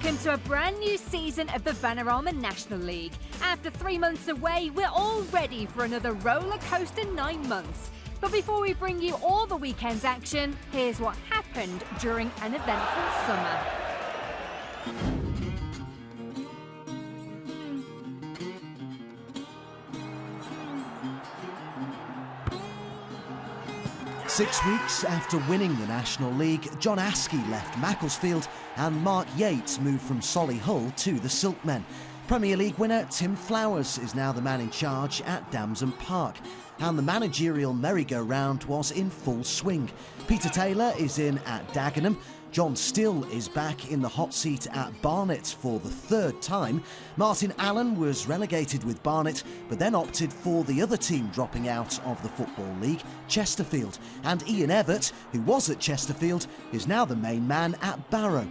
Welcome to a brand new season of the Vanarama National League. After 3 months away, we're all ready for another roller coaster 9 months. But before we bring you all the weekend's action, here's what happened during an eventful summer. 6 weeks after winning the National League, John Askey left Macclesfield and Mark Yates moved from Solihull to the Silkmen. Premier League winner Tim Flowers is now the man in charge at Damson Park. And the managerial merry-go-round was in full swing. Peter Taylor is in at Dagenham. John Still is back in the hot seat at Barnet for the third time. Martin Allen was relegated with Barnet, but then opted for the other team dropping out of the Football League, Chesterfield. And Ian Evatt, who was at Chesterfield, is now the main man at Barrow.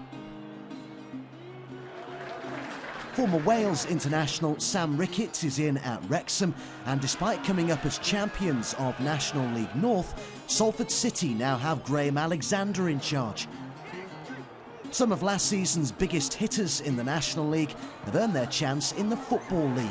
Former Wales international Sam Ricketts is in at Wrexham, and despite coming up as champions of National League North, Salford City now have Graham Alexander in charge. Some of last season's biggest hitters in the National League have earned their chance in the Football League.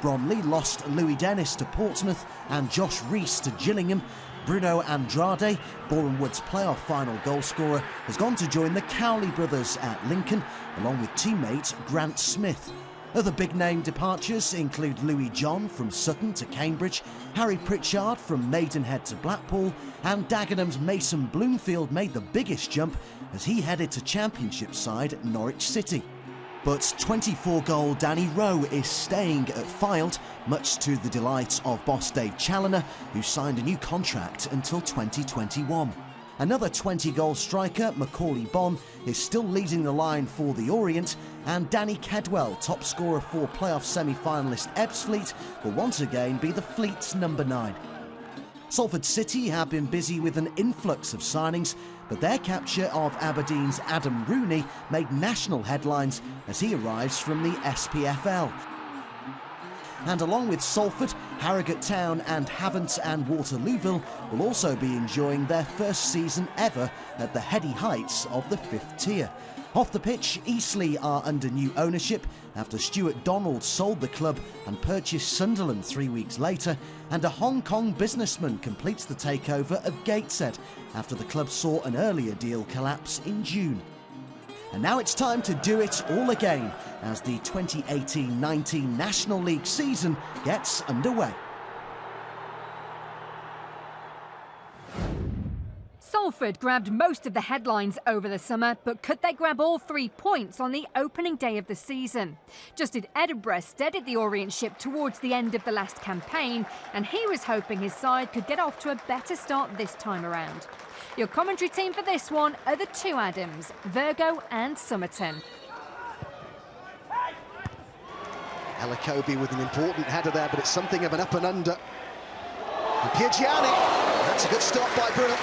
Bromley lost Louis Dennis to Portsmouth and Josh Rees to Gillingham. Bruno Andrade, Boreham Wood's playoff final goalscorer, has gone to join the Cowley brothers at Lincoln, along with teammate Grant Smith. Other big-name departures include Louis John from Sutton to Cambridge, Harry Pritchard from Maidenhead to Blackpool, and Dagenham's Mason Bloomfield made the biggest jump as he headed to Championship side Norwich City. But 24-goal Danny Rowe is staying at Fylde, much to the delight of boss Dave Challoner, who signed a new contract until 2021. Another 20-goal striker, Macaulay Bonne, is still leading the line for the Orient, and Danny Kedwell, top scorer for playoff semi-finalist Ebbsfleet, will once again be the Fleet's number 9. Salford City have been busy with an influx of signings, but their capture of Aberdeen's Adam Rooney made national headlines as he arrives from the SPFL. And along with Salford, Harrogate Town and Havant and Waterlooville will also be enjoying their first season ever at the heady heights of the 5th tier. Off the pitch, Eastleigh are under new ownership after Stuart Donald sold the club and purchased Sunderland 3 weeks later, and a Hong Kong businessman completes the takeover of Gateshead after the club saw an earlier deal collapse in June. And now it's time to do it all again as the 2018-19 National League season gets underway. Salford grabbed most of the headlines over the summer, but could they grab all 3 points on the opening day of the season? Justin Edinburgh steadied the Orient ship towards the end of the last campaign, and he was hoping his side could get off to a better start this time around. Your commentary team for this one are the two Adams, Virgo and Somerton. Elacobi with an important header there, but it's something of an up and under. And Piagiani, that's a good stop by Bruno.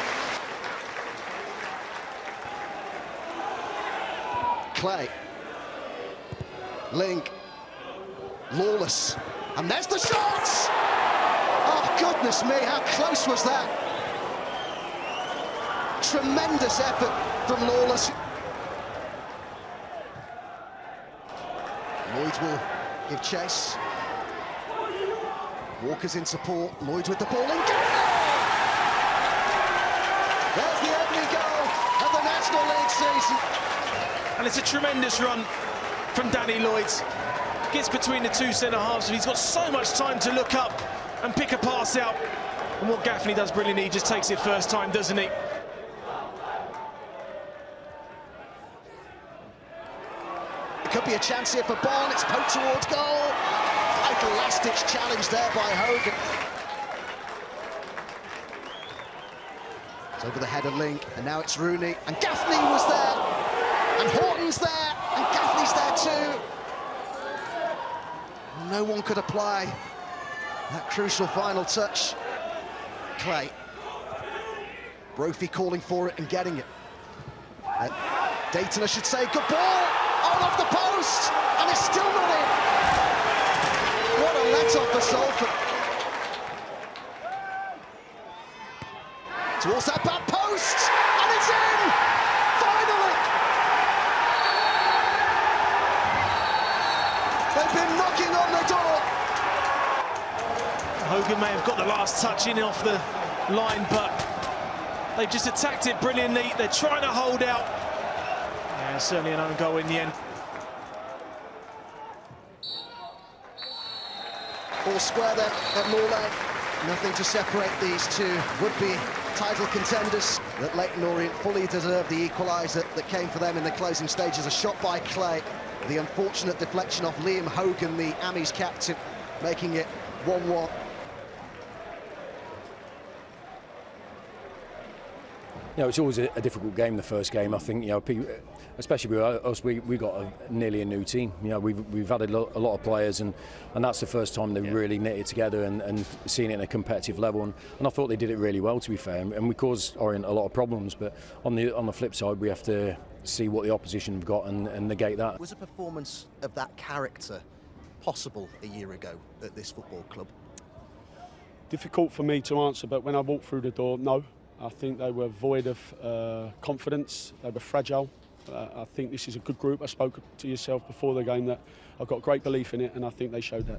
Clay, Link, Lawless, and there's the shots! Oh, goodness me, how close was that? Tremendous effort from Lawless. Lloyd will give chase. Walker's in support, Lloyd with the ball in. There's the opening goal of the National League season. And it's a tremendous run from Danny Lloyd. Gets between the two centre-halves, and he's got so much time to look up and pick a pass out. And what Gaffney does brilliantly, he just takes it first time, doesn't he? It could be a chance here for Bonne, it's poked towards goal. Vital last-ditch challenge there by Hogan. It's over the head of Link, and now it's Rooney, and Gaffney was there. And Horton's there, and Gaffney's there too. No one could apply that crucial final touch. Clay. Brophy calling for it and getting it. Dayton, I should say, good ball! On off the post! And it's still not in! What a let-off for Salford. Towards that back post! And it's in! Finally! knocking on the door. Hogan may have got the last touch in off the line, but they've just attacked it brilliantly. They're trying to hold out. Yeah, certainly an own goal in the end. All square then at Moorland. Nothing to separate these two would-be title contenders. That Leyton Orient fully deserved the equaliser that came for them in the closing stages. A shot by Clay. The unfortunate deflection off Liam Hogan, the Amis captain, making it 1-1. You know, it's always a difficult game, the first game. I think, you know, people, especially with us, we got nearly a new team. You know, we've added a lot of players, and that's the first time they've really knitted together and seen it at a competitive level. And I thought they did it really well, to be fair. And we caused Orient a lot of problems. But on the flip side, we have to see what the opposition have got and negate that. Was a performance of that character possible a year ago at this football club? Difficult for me to answer, but when I walked through the door, no. I think they were void of confidence. They were fragile. I think this is a good group. I spoke to yourself before the game that I've got great belief in it, and I think they showed that.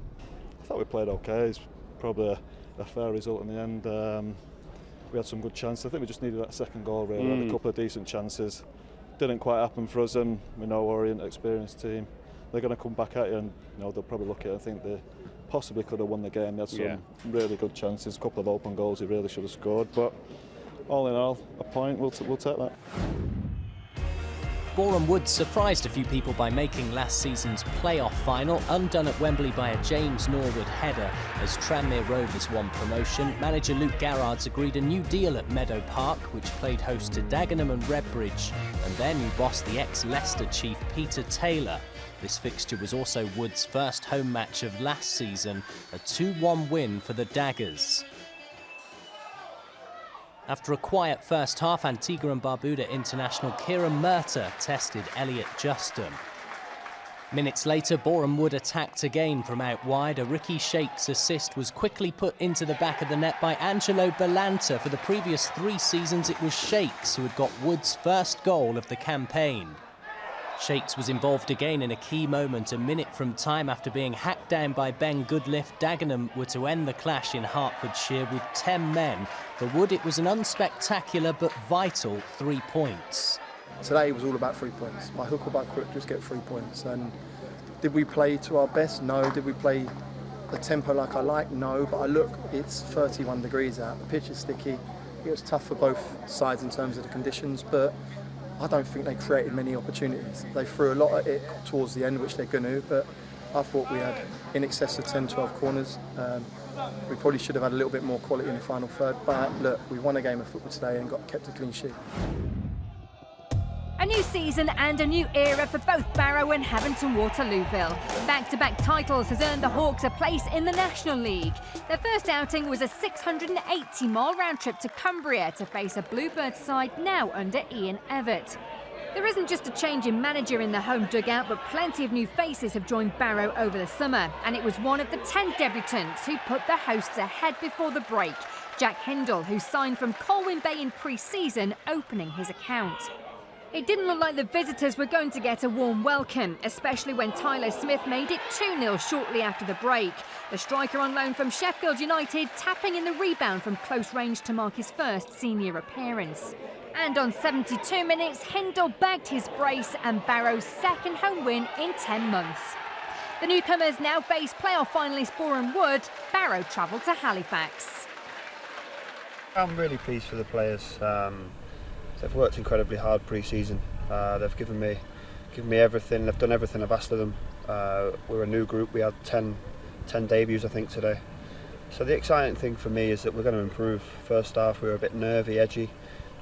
I thought we played okay. It's probably a fair result in the end. We had some good chances. I think we just needed that second goal, really. We had a couple of decent chances. Didn't quite happen for us, and we know Orient, experienced team. They're going to come back at you, and they'll probably look at it and think they possibly could have won the game. They had some really good chances, a couple of open goals he really should have scored. But all in all, a point, we'll take that. Boreham Wood surprised a few people by making last season's playoff final, undone at Wembley by a James Norwood header as Tranmere Rovers won promotion. Manager Luke Garrard's agreed a new deal at Meadow Park, which played host to Dagenham and Redbridge, and their new boss, the ex-Leicester chief Peter Taylor. This fixture was also Wood's first home match of last season, a 2-1 win for the Daggers. After a quiet first half, Antigua and Barbuda international Kieran Murtagh tested Elliot Justin. Minutes later, Boreham Wood attacked again from out wide. A Ricky Shakes assist was quickly put into the back of the net by Angelo Belanta. For the previous 3 seasons, it was Shakes who had got Wood's first goal of the campaign. Shakes was involved again in a key moment. A minute from time after being hacked down by Ben Goodliff, Dagenham were to end the clash in Hertfordshire with 10 men. For Wood, it was an unspectacular but vital 3 points. Today was all about 3 points. By hook or by crook, just get 3 points. And did we play to our best? No. Did we play the tempo like I like? No. But I look, it's 31 degrees out. The pitch is sticky. It was tough for both sides in terms of the conditions, but I don't think they created many opportunities. They threw a lot at it towards the end, which they're going to, but I thought we had in excess of 10, 12 corners. We probably should have had a little bit more quality in the final third, but look, we won a game of football today and kept a clean sheet. A new season and a new era for both Barrow and Havant and Waterlooville. Back-to-back titles has earned the Hawks a place in the National League. Their first outing was a 680-mile round trip to Cumbria to face a Bluebird side now under Ian Evatt. There isn't just a change in manager in the home dugout, but plenty of new faces have joined Barrow over the summer, and it was one of the 10 debutants who put the hosts ahead before the break. Jack Hindle, who signed from Colwyn Bay in pre-season, opening his account. It didn't look like the visitors were going to get a warm welcome, especially when Tyler Smith made it 2-0 shortly after the break. The striker on loan from Sheffield United tapping in the rebound from close range to mark his first senior appearance. And on 72 minutes, Hindle bagged his brace and Barrow's second home win in 10 months. The newcomers now face playoff finalist Boreham Wood. Barrow travel to Halifax. I'm really pleased for the players. They've worked incredibly hard pre-season. They've given me everything. They've done everything I've asked of them. We're a new group. We had 10 debuts, I think, today. So the exciting thing for me is that we're going to improve. First half, we were a bit nervy, edgy.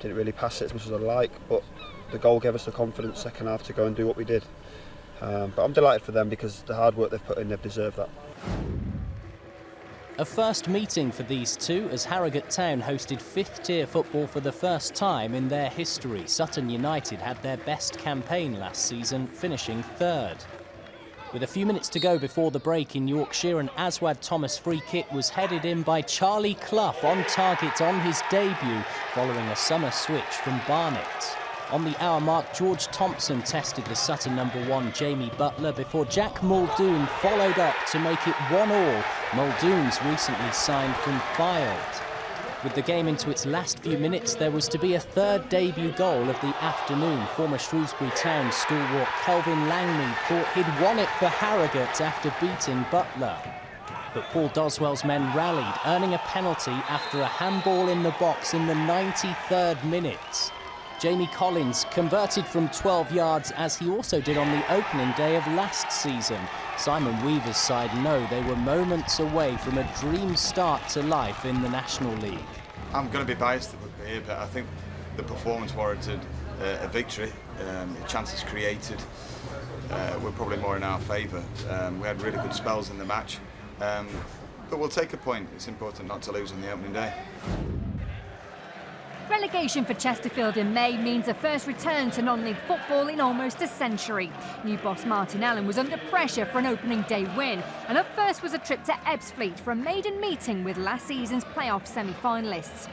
Didn't really pass it as much as I'd like, but the goal gave us the confidence second half to go and do what we did. But I'm delighted for them because the hard work they've put in, they've deserved that. A first meeting for these two as Harrogate Town hosted 5th tier football for the first time in their history. Sutton United had their best campaign last season, finishing 3rd. With a few minutes to go before the break in Yorkshire, an Aswad Thomas free kick was headed in by Charlie Clough on target on his debut following a summer switch from Barnet. On the hour mark, George Thompson tested the Sutton #1 Jamie Butler before Jack Muldoon followed up to make it 1-1. Muldoon's recently signed from Fylde. With the game into its last few minutes, there was to be a third debut goal of the afternoon. Former Shrewsbury Town stalwart Kelvin Langmead thought he'd won it for Harrogate after beating Butler. But Paul Doswell's men rallied, earning a penalty after a handball in the box in the 93rd minute. Jamie Collins converted from 12 yards, as he also did on the opening day of last season. Simon Weaver's side know they were moments away from a dream start to life in the National League. I'm going to be biased here, but I think the performance warranted a victory. The chances created were probably more in our favour. We had really good spells in the match, but we'll take a point. It's important not to lose on the opening day. Relegation for Chesterfield in May means a first return to non-league football in almost a century. New boss Martin Allen was under pressure for an opening day win, and up first was a trip to Ebbsfleet for a maiden meeting with last season's playoff semi-finalists.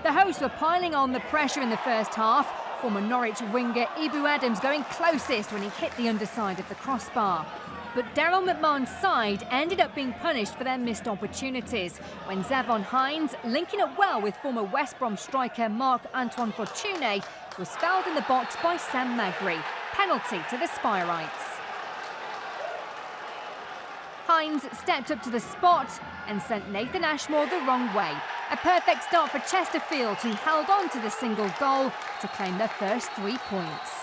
The hosts were piling on the pressure in the first half, former Norwich winger Ibu Adams going closest when he hit the underside of the crossbar. But Daryl McMahon's side ended up being punished for their missed opportunities when Zavon Hines, linking up well with former West Brom striker Marc-Antoine Fortuné, was fouled in the box by Sam Magri. Penalty to the Spirites. Hines stepped up to the spot and sent Nathan Ashmore the wrong way. A perfect start for Chesterfield, who held on to the single goal to claim their first 3 points.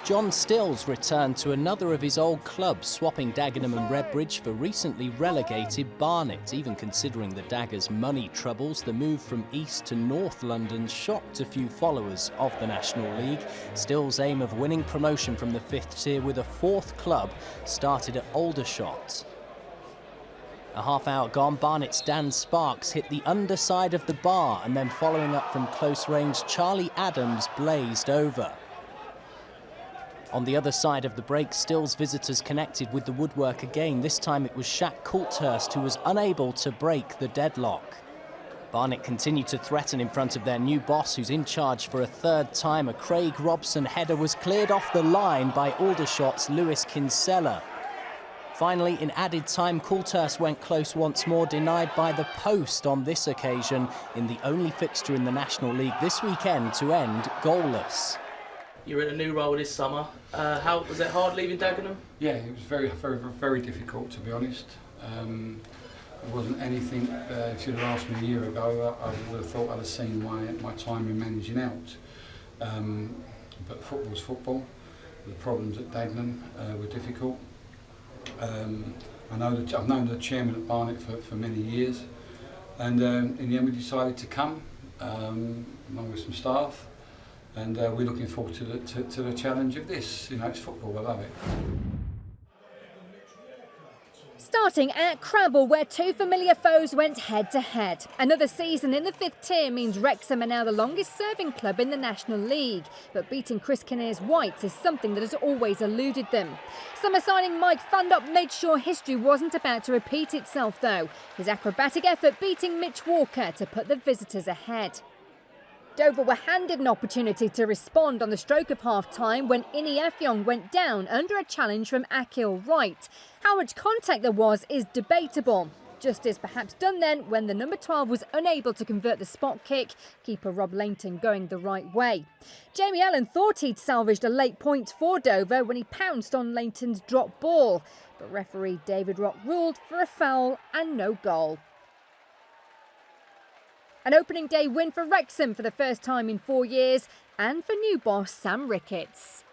John Stills returned to another of his old clubs, swapping Dagenham and Redbridge for recently relegated Barnet. Even considering the Daggers' money troubles, the move from East to North London shocked a few followers of the National League. Stills' aim of winning promotion from the 5th tier with a 4th club started at Aldershot. A half hour gone, Barnet's Dan Sparks hit the underside of the bar, and then following up from close range, Charlie Adams blazed over. On the other side of the break, Stills' visitors connected with the woodwork again. This time it was Shaq Coulthurst who was unable to break the deadlock. Barnet continued to threaten in front of their new boss, who's in charge for a third time. A Craig Robson header was cleared off the line by Aldershot's Lewis Kinsella. Finally, in added time, Coulthurst went close once more, denied by the post on this occasion in the only fixture in the National League this weekend to end goalless. You're in a new role this summer. How was it hard leaving Dagenham? Yeah, it was very difficult, to be honest. It wasn't anything. If you'd have asked me a year ago, I would have thought I'd have seen my time in managing out. But football's football. The problems at Dagenham were difficult. I've known the chairman at Barnet for many years, and in the end we decided to come along with some staff. And we're looking forward to the challenge of this. You know, it's football, I love it. Starting at Crabble, where two familiar foes went head-to-head. Another season in the 5th tier means Wrexham are now the longest-serving club in the National League. But beating Chris Kinnear's Whites is something that has always eluded them. Summer signing Mike Fundop made sure history wasn't about to repeat itself, though. His acrobatic effort beating Mitch Walker to put the visitors ahead. Dover were handed an opportunity to respond on the stroke of half-time when Ini Effiong went down under a challenge from Akil Wright. How much contact there was is debatable. Justice perhaps done then when the number 12 was unable to convert the spot kick, keeper Rob Leyton going the right way. Jamie Allen thought he'd salvaged a late point for Dover when he pounced on Leyton's drop ball, but referee David Rock ruled for a foul and no goal. An opening day win for Wrexham for the first time in 4 years, and for new boss Sam Ricketts.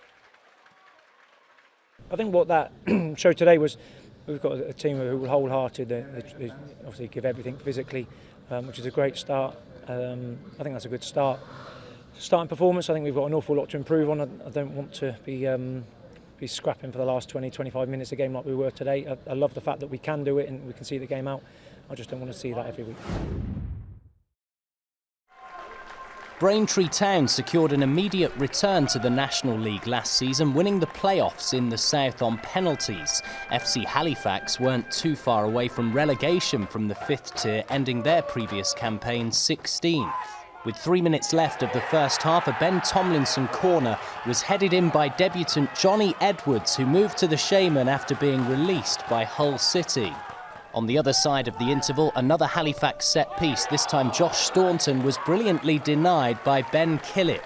I think what that showed today was we've got a team who were wholehearted. They obviously give everything physically, which is a great start. I think that's a good starting performance. I think we've got an awful lot to improve on. I don't want to be scrapping for the last 20-25 minutes a game like we were today. I love the fact that we can do it and we can see the game out. I just don't want to see that every week. Braintree Town secured an immediate return to the National League last season, winning the playoffs in the south on penalties. FC Halifax weren't too far away from relegation from the 5th tier, ending their previous campaign 16th. With 3 minutes left of the first half, a Ben Tomlinson corner was headed in by debutant Johnny Edwards, who moved to the Shaman after being released by Hull City. On the other side of the interval, another Halifax set piece. This time Josh Staunton was brilliantly denied by Ben Killip.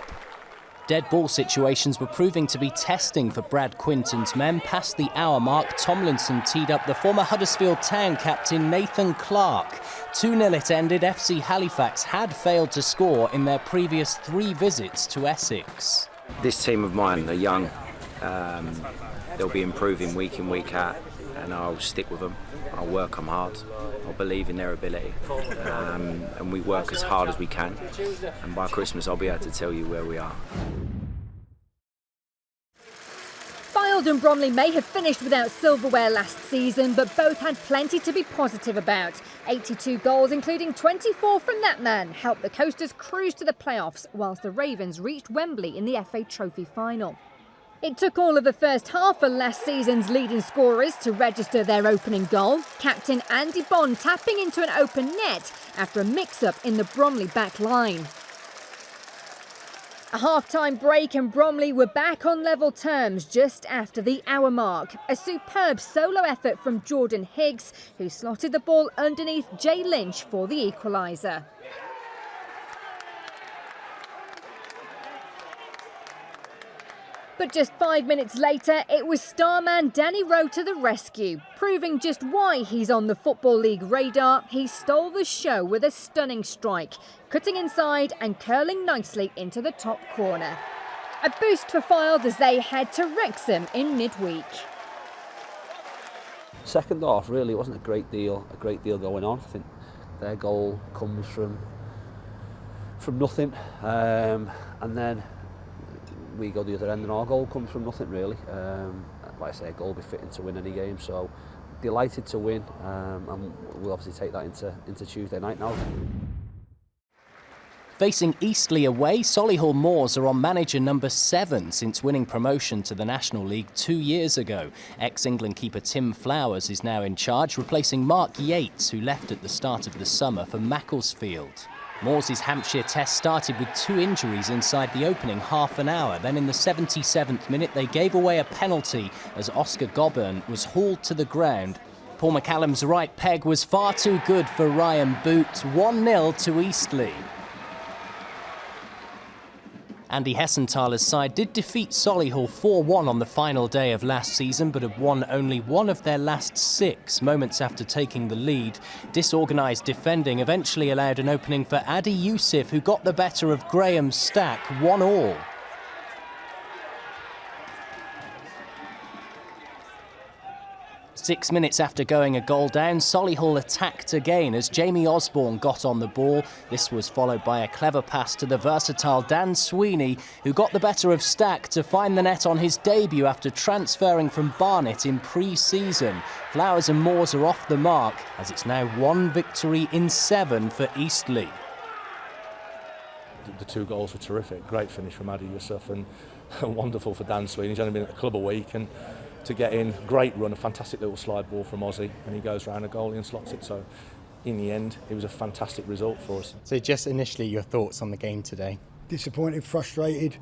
Dead ball situations were proving to be testing for Brad Quinton's men. Past the hour mark, Tomlinson teed up the former Huddersfield Town captain Nathan Clark. 2-0 it ended. FC Halifax had failed to score in their previous 3 visits to Essex. This team of mine, they're young. They'll be improving week in, week out, and I'll stick with them. I'll work them hard. I'll believe in their ability, and we work as hard as we can. And by Christmas, I'll be able to tell you where we are. Fylde and Bromley may have finished without silverware last season, but both had plenty to be positive about. 82 goals, including 24 from that man, helped the Coasters cruise to the playoffs, whilst the Ravens reached Wembley in the FA Trophy final. It took all of the first half for last season's leading scorers to register their opening goal. Captain Andy Bond tapping into an open net after a mix-up in the Bromley back line. A half-time break and Bromley were back on level terms just after the hour mark. A superb solo effort from Jordan Higgs, who slotted the ball underneath Jay Lynch for the equaliser. But just 5 minutes later, it was starman Danny Rowe to the rescue. Proving just why he's on the Football League radar, he stole the show with a stunning strike, cutting inside and curling nicely into the top corner. A boost for Fylde as they head to Wrexham in midweek. Second half, really, it wasn't a great deal going on. I think their goal comes from nothing, and then we go the other end and our goal comes from nothing, really. Like I say, a goal will be fitting to win any game, so delighted to win, and we'll obviously take that into Tuesday night now. Facing Eastleigh away, Solihull Moors are on manager number 7 since winning promotion to the National League 2 years ago. Ex-England keeper Tim Flowers is now in charge, replacing Mark Yates, who left at the start of the summer for Macclesfield. Moors' Hampshire test started with 2 injuries inside the opening half an hour. Then in the 77th minute, they gave away a penalty as Oscar Goburn was hauled to the ground. Paul McCallum's right peg was far too good for Ryan Boot. 1-0 to Eastleigh. Andy Hessenthaler's side did defeat Solihull 4-1 on the final day of last season, but had won only 1 of their last 6 moments after taking the lead. Disorganised defending eventually allowed an opening for Adi Yusuf, who got the better of Graham Stack, 1-1. 6 minutes after going a goal down, Solihull attacked again as Jamie Osborne got on the ball. This was followed by a clever pass to the versatile Dan Sweeney, who got the better of Stack to find the net on his debut after transferring from Barnet in pre-season. Flowers and Moors are off the mark, as it's now 1 victory in 7 for Eastleigh. The 2 goals were terrific. Great finish from Adi Yusuf and wonderful for Dan Sweeney. He's only been at the club a week, and to get in, great run, a fantastic little slide ball from Ozzy, and he goes round a goalie and slots it. So in the end, it was a fantastic result for us. So just initially, your thoughts on the game today? Disappointed, frustrated,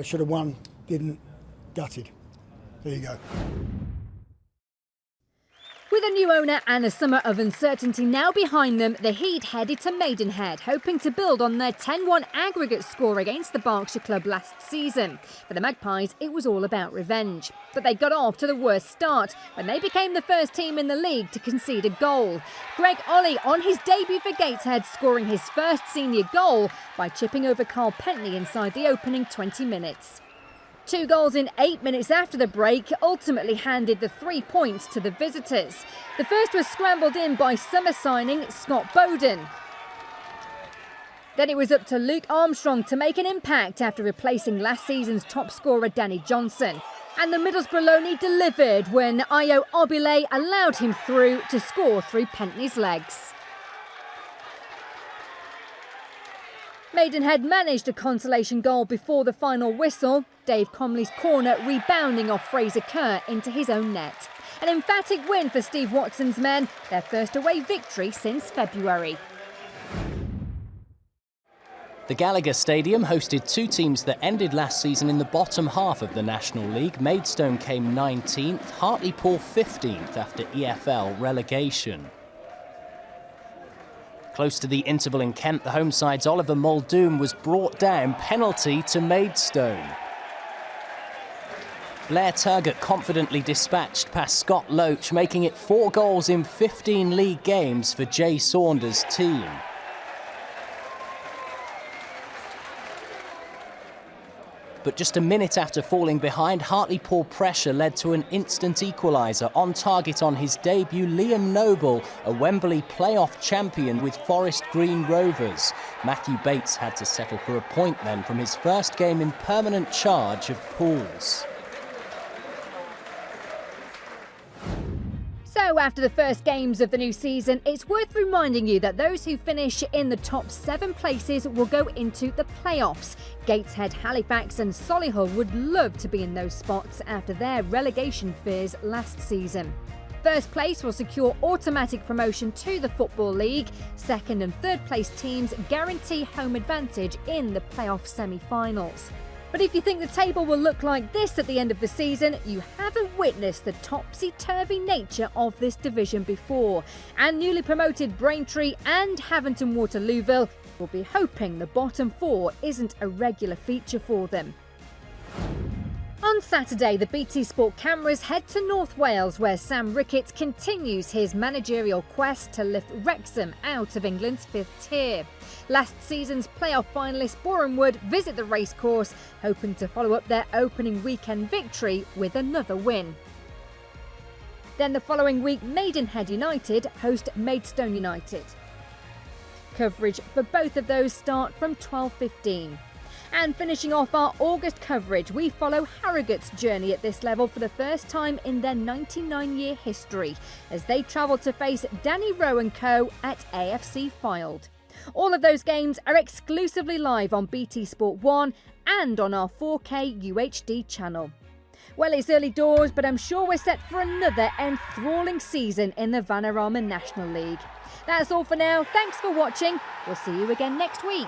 should have won, didn't, gutted. There you go. With a new owner and a summer of uncertainty now behind them, the Heat headed to Maidenhead, hoping to build on their 10-1 aggregate score against the Berkshire club last season. For the Magpies, it was all about revenge. But they got off to the worst start when they became the first team in the league to concede a goal. Greg Ollie on his debut for Gateshead, scoring his first senior goal by chipping over Carl Pentney inside the opening 20 minutes. 2 goals in 8 minutes after the break ultimately handed the 3 points to the visitors. The first was scrambled in by summer signing Scott Bowden. Then it was up to Luke Armstrong to make an impact after replacing last season's top scorer Danny Johnson. And the Middlesbrough loanee delivered when Ayo Obile allowed him through to score through Pentney's legs. Maidenhead managed a consolation goal before the final whistle. Dave Comley's corner rebounding off Fraser Kerr into his own net. An emphatic win for Steve Watson's men, their first away victory since February. The Gallagher Stadium hosted two teams that ended last season in the bottom half of the National League. Maidstone came 19th, Hartlepool 15th after EFL relegation. Close to the interval in Kent, the home side's Oliver Muldoon was brought down, penalty to Maidstone. Blair Turgott confidently dispatched past Scott Loach, making it 4 goals in 15 league games for Jay Saunders' team. But just a minute after falling behind, Hartlepool pressure led to an instant equaliser. On target on his debut, Liam Noble, a Wembley playoff champion with Forest Green Rovers. Matthew Bates had to settle for a point then from his first game in permanent charge of pools. So after the first games of the new season, it's worth reminding you that those who finish in the top 7 places will go into the playoffs. Gateshead, Halifax and Solihull would love to be in those spots after their relegation fears last season. First place will secure automatic promotion to the Football League. Second and third place teams guarantee home advantage in the playoff semi-finals. But if you think the table will look like this at the end of the season, you haven't witnessed the topsy-turvy nature of this division before. And newly promoted Braintree and Havant and Waterlooville will be hoping the bottom 4 isn't a regular feature for them. On Saturday, the BT Sport cameras head to North Wales, where Sam Ricketts continues his managerial quest to lift Wrexham out of England's 5th tier. Last season's playoff finalists Boreham would visit the racecourse, hoping to follow up their opening weekend victory with another win. Then the following week, Maidenhead United host Maidstone United. Coverage for both of those start from 12:15. And finishing off our August coverage, we follow Harrogate's journey at this level for the first time in their 99-year history, as they travel to face Danny Rowe & Co at AFC Fylde. All of those games are exclusively live on BT Sport 1 and on our 4K UHD channel. Well, it's early doors, but I'm sure we're set for another enthralling season in the Vanarama National League. That's all for now. Thanks for watching. We'll see you again next week.